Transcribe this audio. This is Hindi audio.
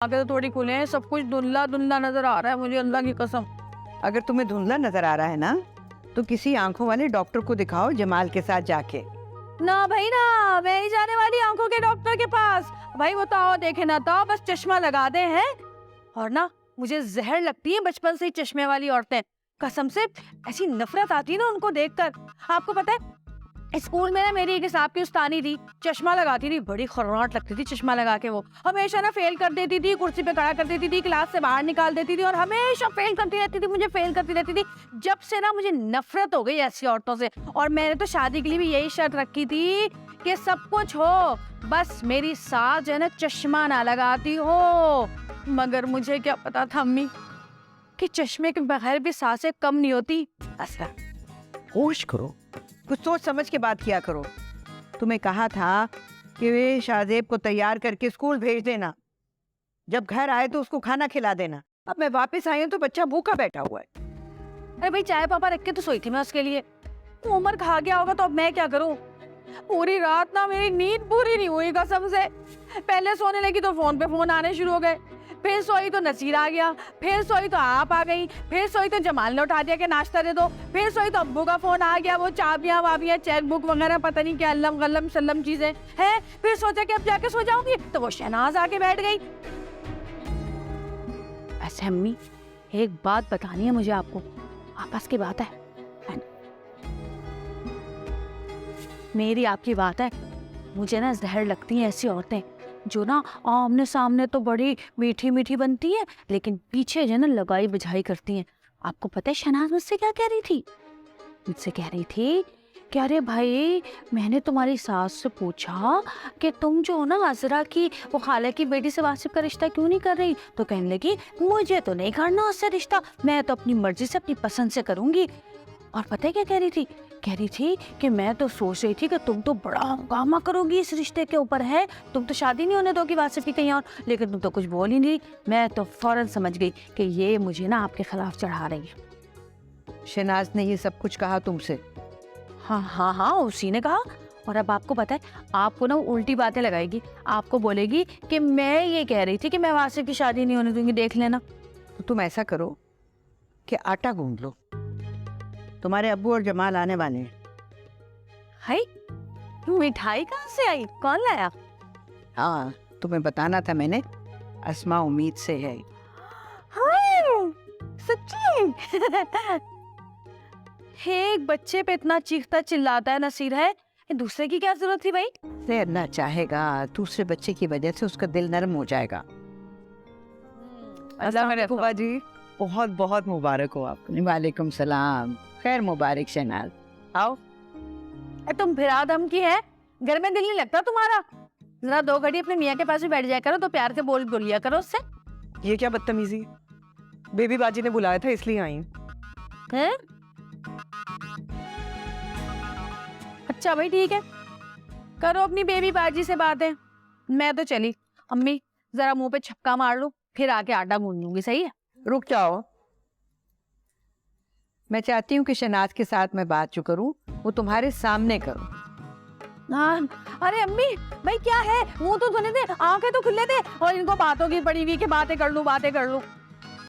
आगे तो थोड़ी खुले हैं, सब कुछ धुंधला धुंधला नजर आ रहा है मुझे, अल्लाह की कसम। अगर तुम्हें धुंधला नजर आ रहा है ना, तो किसी आंखों वाले डॉक्टर को दिखाओ जमाल के साथ जाके। ना भाई ना, मैं ही जाने वाली आंखों के डॉक्टर के पास। भाई वो तो आओ देखे ना तो बस चश्मा लगा दे हैं। और ना मुझे जहर लगती है बचपन से ही चश्मे वाली औरतें, कसम से ऐसी नफरत आती है ना उनको देखकर। आपको पता है स्कूल में ना मेरी एक हिसाब की उस्तानी थी, चश्मा लगाती थी, बड़ी खर्राट लगती थी चश्मा लगा के। वो हमेशा ना फेल कर देती थी, कुर्सी पे खड़ा कर देती थी, क्लास से बाहर निकाल देती थी और हमेशा फेल करती रहती थी, मुझे फेल करती रहती थी। जब से ना मुझे नफरत हो गई ऐसी औरतों से। और मैंने तो शादी के लिए भी यही शर्त रखी थी कि सब कुछ हो, बस मेरी सास जो है ना चश्मा ना लगाती हो। मगर मुझे क्या पता था अम्मी कि चश्मे के बगैर भी सांसें कम नहीं होती। असरा होश करो, कुछ सोच समझ के बात किया करो। तुम्हें कहा था कि वे शाहजेब को तैयार करके स्कूल भेज देना, जब घर आए तो उसको खाना खिला देना। अब मैं वापस आई हूँ तो बच्चा भूखा बैठा हुआ है। अरे भाई चाय पापा रख के तो सोई थी मैं उसके लिए, उमर खा गया होगा तो अब मैं क्या करूं। पूरी रात ना मेरी नींद पूरी नहीं हुई कसम से। पहले सोने लगी तो फोन पे फोन आने शुरू हो गए, फिर सोई तो नसीर आ गया, फिर सोई तो आप आ गई, फिर सोई तो जमाल ने उठा दिया कि नाश्ता दे दो, फिर सोई तो अब्बू का फोन आ गया, वो चाबियां वाबियां चेक बुक वगैरह पता नहीं क्या अल्लम गल्लम सल्लम चीजें हैं। फिर सोचा कि अब जाके सो जाऊंगी तो वो शहनाज आके बैठ गई। ऐसे अम्मी एक बात बतानी है मुझे आपको, आपस की बात है मेरी आपकी बात है। मुझे ना जहर लगती हैं ऐसी औरतें जो ना आमने सामने तो बड़ी मीठी मीठी बनती है, लेकिन पीछे जो है ना लगाई बुझाई करती हैं। आपको पता है शहनाज मुझसे क्या कह रही थी? मुझसे कह रही थी कि अरे भाई मैंने तुम्हारी सास से पूछा कि तुम जो ना अजरा की वो खाला की बेटी से वासिफ का रिश्ता क्यों नहीं कर रही, तो कहने लगी मुझे तो नहीं करना उससे रिश्ता, मैं तो अपनी मर्जी से अपनी पसंद से करूंगी। और पता है क्या कह रही थी? कह रही थी कि मैं तो सोच रही थी कि तुम तो बड़ा हंगामा करोगी इस रिश्ते के ऊपर, है तुम तो शादी नहीं होने दोगी वासिफ की कहीं और, लेकिन तुम तो कुछ बोल ही नहीं। मैं तो फौरन समझ गई कि ये मुझे ना आपके खिलाफ चढ़ा रही है। शहनाज ने ये सब कुछ कहा तुमसे? हाँ हाँ हाँ उसी ने कहा। और अब आपको पता है आपको ना उल्टी बातें लगाएगी, आपको बोलेगी कि मैं ये कह रही थी कि मैं वासिफ की शादी नहीं होने दूंगी, देख लेना। तो तुम ऐसा करो कि आटा गूंद लो, तुम्हारे अब्बू और जमाल आने वाले हैं। हाय मिठाई कहाँ से आई, कौन लाया? हाँ तुम्हें बताना था मैंने, अस्मा उम्मीद से है। हाँ सच्ची? एक बच्चे पे इतना चीखता चिल्लाता है नसीर है, दूसरे की क्या जरूरत थी भाई? से अल्लाह चाहेगा दूसरे बच्चे की वजह से उसका दिल नरम हो जाएगा। अल्लाह जी बहुत बहुत मुबारक हो आपको। वालेकुम सलाम, खैर मुबारक शहनाज, आओ। तुम फिरा दम की है, घर में दिल नहीं लगता तुम्हारा? जरा 2 घड़ी अपने मियाँ के पास भी बैठ जाया करो, तो प्यार के बोल बोलिया करो उससे। ये क्या बदतमीजी, बेबी बाजी ने बुलाया था इसलिए आई। हैं? अच्छा भाई ठीक है, करो अपनी बेबी बाजी से बातें, मैं तो चली। अम्मी जरा मुंह पे छक्का मार लो, फिर आके आटा गूंद लूंगी, सही है? रुक जाओ, मैं चाहती हूँ कि शहनाज के साथ मैं बात जो करूँ वो तुम्हारे सामने करूँ। हाँ अरे अम्मी भाई क्या है, मुंह तो धुले दे, आंखें तो खुले दे, और इनको बातों की पड़ी हुई कि बातें कर लूं बातें कर लूं।